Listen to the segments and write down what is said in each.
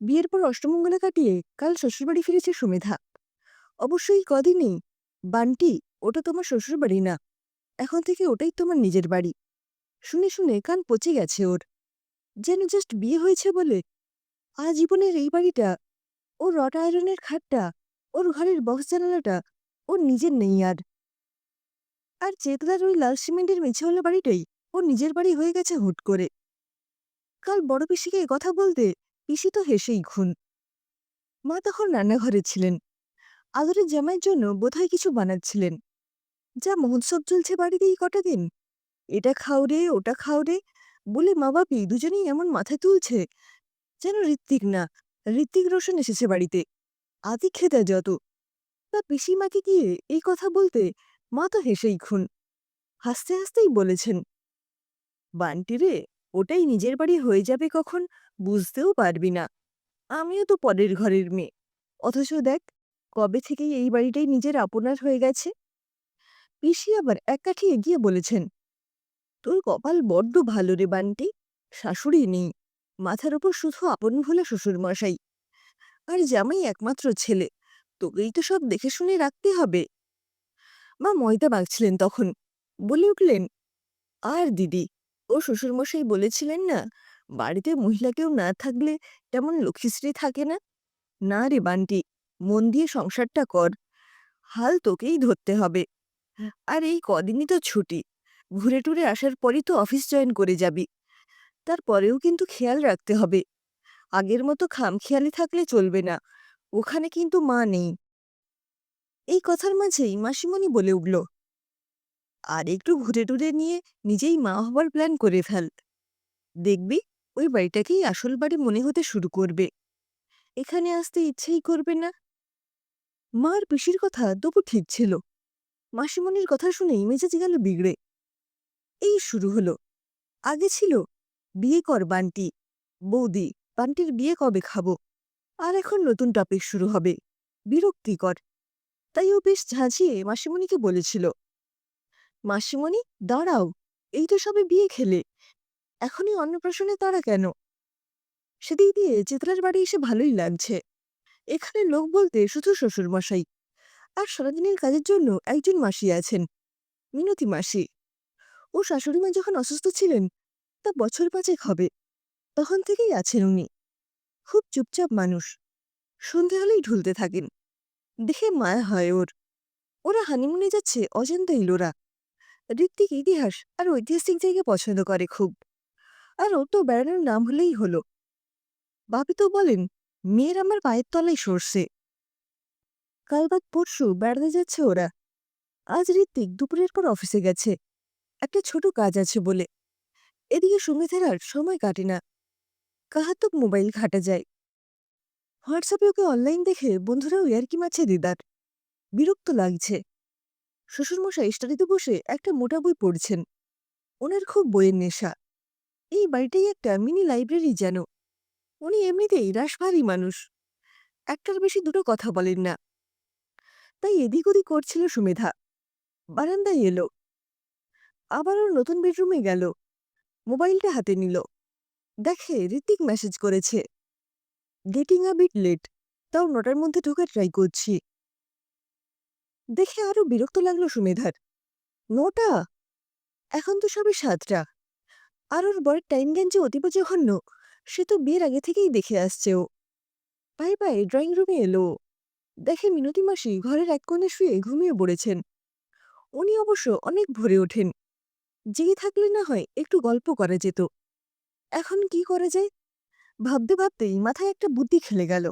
বিয়ের পর অষ্টমঙ্গলা কাটিয়ে কাল শ্বশুরবাড়ি ফিরেছে সুমেধা। অবশ্যই কদিনই। বান্টি, ওটা তোমার শ্বশুরবাড়ি না, এখন থেকে ওটাই তোমার নিজের বাড়ি। শুনে শুনে কান পচে গেছে ওর। যেন জাস্ট বিয়ে হয়েছে বলে আজীবনের এই বাড়িটা, ওর রট আয়রনের খাটটা, ওর ঘরের বক্স জানালাটা ওর নিজের নেই আর। আর চেতলার ওই লাল সিমেন্টের মেঝেওয়ালা বাড়িটাই ওর নিজের বাড়ি হয়ে গেছে হুট করে। কাল বড় পিসিকে এ কথা বলতে পিসি তো হেসেই খুন। মা তখন রান্নাঘরে ছিলেন, আদরের জামাইয়ের জন্য বোধহয় কিছু বানাচ্ছিলেন। যা মহোৎসব চলছে বাড়িতে এই কটা দিন, এটা খাও রে ওটা খাও রে বলে মা বাপি দুজনেই এমন মাথায় তুলছে যেন ঋত্বিক না, ঋত্বিক রোশন এসেছে বাড়িতে। আতিথ্যেতা যত। তা পিসিমাকে গিয়ে এই কথা বলতে মা তো হেসেই খুন। হাসতে হাসতেই বলেছেন, বান্টি রে, ওটাই নিজের বাড়ি হয়ে যাবে কখন বুঝতেও পারবি না। আমিও তো পরের ঘরের মেয়ে, অথচ দেখ কবে থেকেই এই বাড়িটাই নিজের আপনার হয়ে গেছে। পিসি আবার এক কাঠি এগিয়ে বলেছেন, তোর কপাল বড্ড ভালো রে বান্টি, শাশুড়ি নেই, মাথার ওপর শুধু আপন ভোলা শ্বশুরমশাই, আর জামাই একমাত্র ছেলে, তোকেই তো সব দেখে শুনে রাখতে হবে। মা ময়দা মাখছিলেন তখন, বলে উঠলেন, আর দিদি, ও শ্বশুরমশাই বলেছিলেন না, বাড়িতে মহিলা কেউ না থাকলে তেমন লক্ষ্মীশ্রী থাকে না। না রে বান্টি, মন দিয়ে সংসারটা কর, হাল তোকেই ধরতে হবে। আর এই কদিনই তো ছুটি, ঘুরে টুরে আসার পরই তো অফিস জয়েন করে যাবি। তারপরেও কিন্তু খেয়াল রাখতে হবে, আগের মতো খামখেয়ালি থাকলে চলবে না, ওখানে কিন্তু মা নেই। এই কথার মাঝেই মাসিমণি বলে উঠল, আর একটু ঘুরে টুরে নিয়ে নিজেই মা হবার প্ল্যান করে ফেল, দেখবি ওই বাড়িটাকেই আসল বাড়ি মনে হতে শুরু করবে, এখানে আসতে ইচ্ছেই করবে না। মা আর পিসির কথা তবু ঠিক ছিল, মাসিমণির কথা শুনেই মেজাজ গেল বিগড়ে। এই শুরু হলো। আগে ছিল, বিয়ে কর বান্টি, বৌদি, বান্টির বিয়ে কবে খাবো। আর এখন নতুন টপিক শুরু হবে, বিরক্তিকর। তাই ও বেশ ঝাঁঝিয়ে মাসিমণিকে বলেছিল, মাসিমণি দাঁড়াও, এই তো সবে বিয়ে খেলে, এখনই অন্নপ্রাশনে তাড়া কেন। সেদিক দিয়ে চিত্রার বাড়ি এসে ভালোই লাগছে। এখানে লোক বলতে শুধু শ্বশুরমশাই, আর সারাদিনের কাজের জন্য একজন মাসি আছেন, মিনতি মাসি। ও শাশুড়িমা যখন অসুস্থ ছিলেন, তা বছর ৫ হবে, তখন থেকেই আছেন উনি। খুব চুপচাপ মানুষ, সন্ধে হলেই ঢুলতে থাকেন, দেখে মায়া হয় ওর। ওরা হানিমুনে যাচ্ছে অজান্তেই লোরা। ঋত্বিক ইতিহাস আর ঐতিহাসিক জায়গা পছন্দ করে খুব, আর ও তো বেড়ানোর নাম হলেই হলো। বাপি তো বলেন, মেয়ের আমার পায়ের তলায় সরষে। কাল বাদ পরশু বেড়াতে যাচ্ছে ওরা। আজ ঋত্বিক দুপুরের পর অফিসে গেছে, একটা ছোট কাজ আছে বলে। এদিকে সুমিতের আর সময় কাটে না, কাহাতক মোবাইল ঘাটা যায়। হোয়াটসঅ্যাপে ওকে অনলাইন দেখে বন্ধুরাও ইয়ার্কি মারছে দিদার। বিরক্ত লাগছে। শ্বশুরমশাই স্টাডিতে বসে একটা মোটা বই পড়ছেন, ওনার খুব বইয়ের নেশা। এই বাড়িটাই একটা মিনি লাইব্রেরি যেন। উনি এমনিতেই রাশভারী মানুষ, একটার বেশি দুটো কথা বলেন না। তাই এদিক ওদিক করছিল সুমেধা। বারান্দায় এলো, আবার ওর নতুন বেডরুমে গেল, মোবাইলটা হাতে নিল, দেখে ঋত্বিক মেসেজ করেছে, গেটিং আ বিট লেট, তাও ৯টার মধ্যে ঢোকার ট্রাই করছি। দেখে আরো বিরক্ত লাগলো সুমেধার। ৯টা? এখন তো সবে ৭টা। আর ওর বরের টাইম জ্ঞান যে অতীব জঘন্য, সে তো বিয়ের আগে থেকেই দেখে আসছে ও। পায়ে পায়ে ড্রয়িং রুমে এলো, দেখে মিনতি মাসি ঘরের এক কোণে শুয়ে ঘুমিয়ে পড়েছেন। উনি অবশ্য অনেক ভোরে ওঠেন, জেগে থাকলে না হয় একটু গল্প করা যেত। এখন কি করা যায় ভাবতে ভাবতেই মাথায় একটা বুদ্ধি খেলে গেল।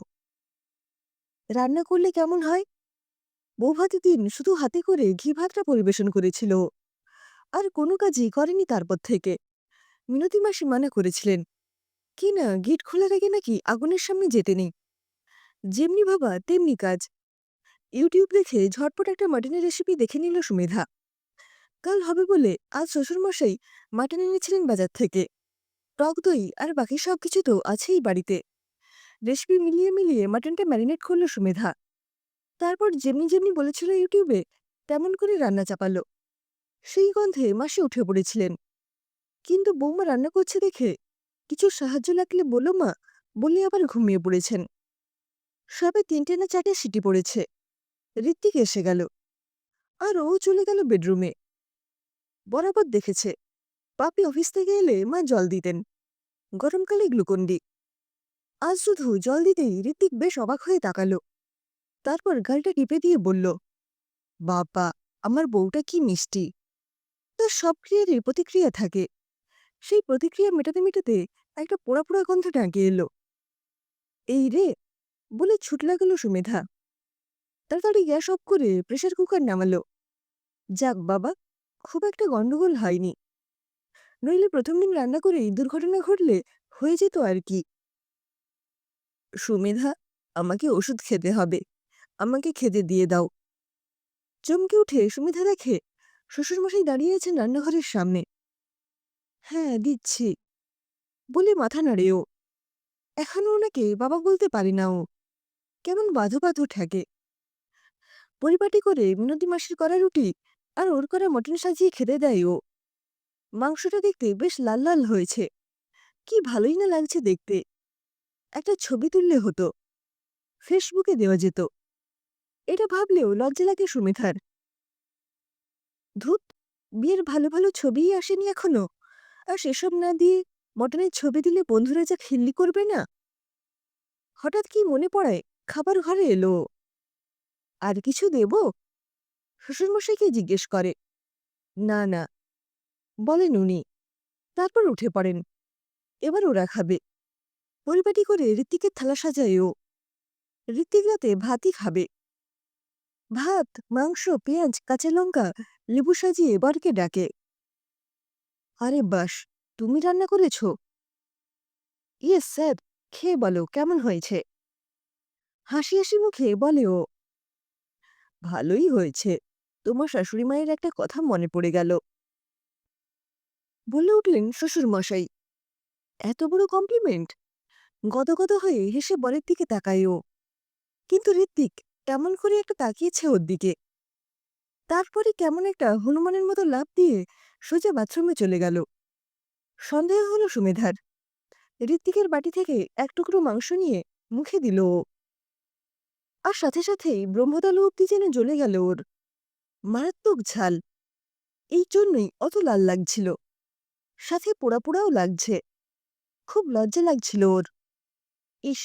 রান্না করলে কেমন হয়? বৌভাতের দিন শুধু হাতে করে ঘি ভাতটা পরিবেশন করেছিল ও, আর কোনো কাজই করেনি তারপর থেকে। মিনতি মাসি মানা করেছিলেন, কি না গেট খোলার আগে নাকি আগুনের সামনে যেতে নেই। যেমনি ভাবা তেমনি কাজ। ইউটিউব দেখে ঝটপট একটা মাটনের রেসিপি দেখে নিল সুমেধা। কাল হবে বলে আজ শ্বশুরমশাই মাটন এনেছিলেন বাজার থেকে। টক দই আর বাকি সব কিছু তো আছেই বাড়িতে। রেসিপি মিলিয়ে মিলিয়ে মাটনটা ম্যারিনেট করল সুমেধা। তারপর যেমনি যেমনি বলেছিল ইউটিউবে, তেমন করে রান্না চাপালো। সেই গন্ধে মাসি উঠে পড়েছিলেন। কিন্তু বৌমা রান্না করছে দেখে, কিছু সাহায্য লাগলে বলো মা, বলে আবার ঘুমিয়ে পড়েছেন। সবে ৩টে না ৪টে সিটি পড়েছে। ঋত্বিক এসে গেল, আর ও চলে গেল বেডরুমে। বরাবর দেখেছে পাপি অফিস থেকে এলে মা জল দিতেন, গরমকালে গ্লুকন্ডি। আজ শুধু জল দিতেই ঋত্বিক বেশ অবাক হয়ে তাকালো। তারপর গালটা টিপে দিয়ে বলল, বাবা, আমার বউটা কি মিষ্টি। তার সব ক্রিয়ারই প্রতিক্রিয়া থাকে। সেই প্রতিক্রিয়া মেটাতে মেটাতে একটা পোড়া পোড়া গন্ধ ডাকে এলো। এই রে বলে ছুটলা গেল সুমেধা। তাড়াতাড়ি গ্যাস অফ করে প্রেসার কুকার নামালো। যাক বাবা, খুব একটা গন্ডগোল হয়নি, নইলে প্রথম দিন রান্না করেই দুর্ঘটনা ঘটলে হয়ে যেত আর কি। সুমেধা, আমাকে ওষুধ খেতে হবে, আমাকে খেতে দিয়ে দাও। চমকে উঠে সুমেধা দেখে শ্বশুরমশাই দাঁড়িয়ে আছেন রান্নাঘরের সামনে। হ্যাঁ, দিচ্ছি বলে মাথা নাড়ে ও। এখনো ওনাকে বাবা বলতে পারে না ও, কেমন বাঁধো বাঁধো ঠেকে। পরিপাটি করে মিনতি মাসির করা রুটি আর ওর করা মটন সাজিয়ে খেতে দেয় ও। মাংসটা দেখতে বেশ লাল লাল হয়েছে, কি ভালোই না লাগছে দেখতে। একটা ছবি তুললে হতো, ফেসবুকে দেওয়া যেত। এটা ভাবলেও লজ্জা লাগে সুমেধার। ধুত, বিয়ের ভালো ভালো ছবিই আসেনি এখনো, আর সেসব না দিয়ে মটনের ছবি দিলে বন্ধুরা যা খিল্লি করবে না। হঠাৎ কি মনে পড়ায় খাবার ঘরে এলো। আর কিছু দেব শ্বশুরমশাইকে জিজ্ঞেস করে। না না বলেন উনি। তারপর উঠে পড়েন। এবার ওরা খাবে। পরিপাটি করে ঋত্বিকের থালা সাজায় ও। ঋত্বিক রাতে ভাতই খাবে। ভাত, মাংস, পেঁয়াজ, কাঁচা লঙ্কা, লেবু সাজিয়ে বরকে ডাকে। আরে বাস, তুমি রান্না করেছ? ইয়েস স্যার, খেয়ে বলো কেমন হয়েছে। হাসি হাসি মুখে বলে ও। ভালোই হয়েছে। তোমার শাশুড়ি মায়ের একটা কথা মনে পড়ে গেল, বলে উঠলেন শ্বশুরমশাই। এত বড় কমপ্লিমেন্ট! গদগদ হয়ে হেসে বরের দিকে তাকায় ও। কিন্তু ঋত্বিক কেমন করে একটা তাকিয়েছে ওর দিকে। তারপরে কেমন একটা হনুমানের মতো লাফ দিয়ে সোজা বাথরুমে চলে গেল। সন্দেহ হলো সুমেধার। ঋত্বিকের বাটি থেকে এক টুকরো মাংস নিয়ে মুখে দিল ও। আর সাথে সাথেই ব্রহ্মতালু অব্দি যেন জ্বলে গেল ওর। মারাত্মক ঝাল, এই জন্যই অত লাল লাগছিল। সাথে পোড়া পোড়াও লাগছে। খুব লজ্জা লাগছিল ওর। ইস,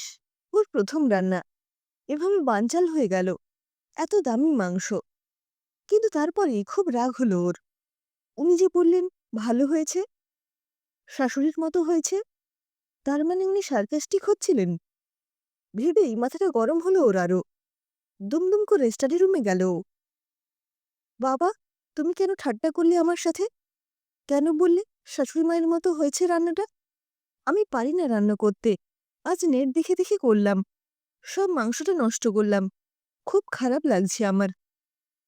ওর প্রথম রান্না, এভাবে বানচাল হয়ে গেল। এত দামি মাংস। কিন্তু তারপরেই খুব রাগ হলো ওর। উনি যে বললেন ভালো হয়েছে, শাশুড়ির মতো হয়েছে, তার মানে উনি সার্কাস্টিক হচ্ছিলেন। ভেবেই মাথাটা গরম হলো ওর আরো। দুমদুম করে স্টাডি রুমে গেল ও। বাবা, তুমি কেন ঠাট্টা করলে আমার সাথে? কেন বললে শাশুড়ি মায়ের মতো হয়েছে রান্নাটা? আমি পারি না রান্না করতে। আজ নেট দেখে দেখে করলাম, সব মাংসটা নষ্ট করলাম। খুব খারাপ লাগছে আমার।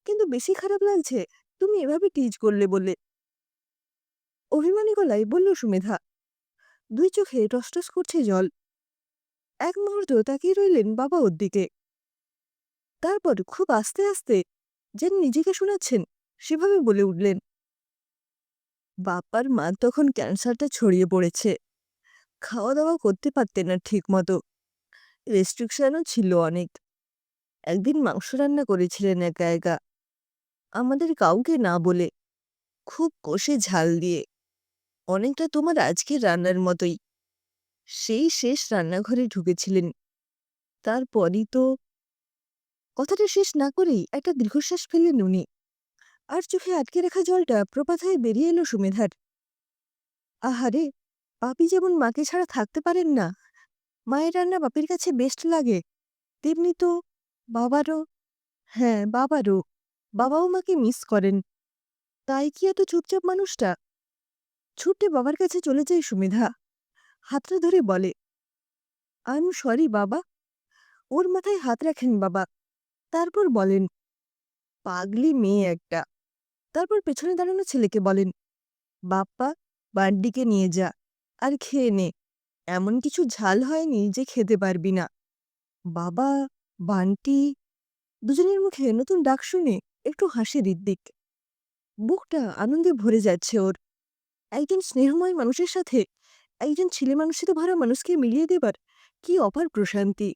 কিন্তু বেশি খারাপ লাগছে তুমি এভাবে টিজ করলে বলে। অভিমানী গলায় বলল সুমেধা। দুই চোখে টসটস করছে জল। এক মুহূর্ত তাকিয়ে রইলেন বাবা ওর দিকে। তারপর খুব আস্তে আস্তে, যেন নিজেকে শোনাচ্ছেন সেভাবে বলে উঠলেন, বাপার মা তখন ক্যান্সারটা ছড়িয়ে পড়েছে। খাওয়া দাওয়া করতে পারতেন না ঠিক মতো, রেস্ট্রিকশনও ছিল অনেক। একদিন মাংস রান্না করেছিলেন একা একা, আমাদের কাউকে না বলে, খুব কষে ঝাল দিয়ে, অনেকটা তোমার আজকের রান্নার মতোই। সেই শেষ রান্নাঘরে ঢুকেছিলেন। তারপরই তো। কথাটা শেষ না করেই একটা দীর্ঘশ্বাস ফেললেন উনি। আর চোখে আটকে রাখা জলটা প্রপাত হয়ে বেরিয়ে এলো সুমেধার। আহারে, পাপি যেমন মাকে ছাড়া থাকতে পারেন না, মায়ের রান্না বাপির কাছে বেস্ট লাগে, তেমনি তো বাবারও। হ্যাঁ, বাবারও। বাবাও মাকে মিস করেন। তাই কি এত চুপচাপ মানুষটা? ছুটে বাবার কাছে চলে যায় সুমেধা। হাতটা ধরে বলে, আই এম সরি বাবা। ওর মাথায় হাত রাখেন বাবা। তারপর বলেন, পাগলি মেয়ে একটা। তারপর পেছনে দাঁড়ানো ছেলেকে বলেন, বাপ্পা, বান্টিকে নিয়ে যা, আর খেয়ে নে। এমন কিছু ঝাল হয়নি যে খেতে পারবি না। বাবা, বান্টি। দুজনের মুখে নতুন ডাক শুনে একটু হাসে ঋত্বিক। বুকটা আনন্দে ভরে যাচ্ছে ওর। একজন স্নেহময় মানুষের সাথে একজন ছেলে মানুষিত ভরা মানুষকে মিলিয়ে দেবার কি অপার প্রশান্তি।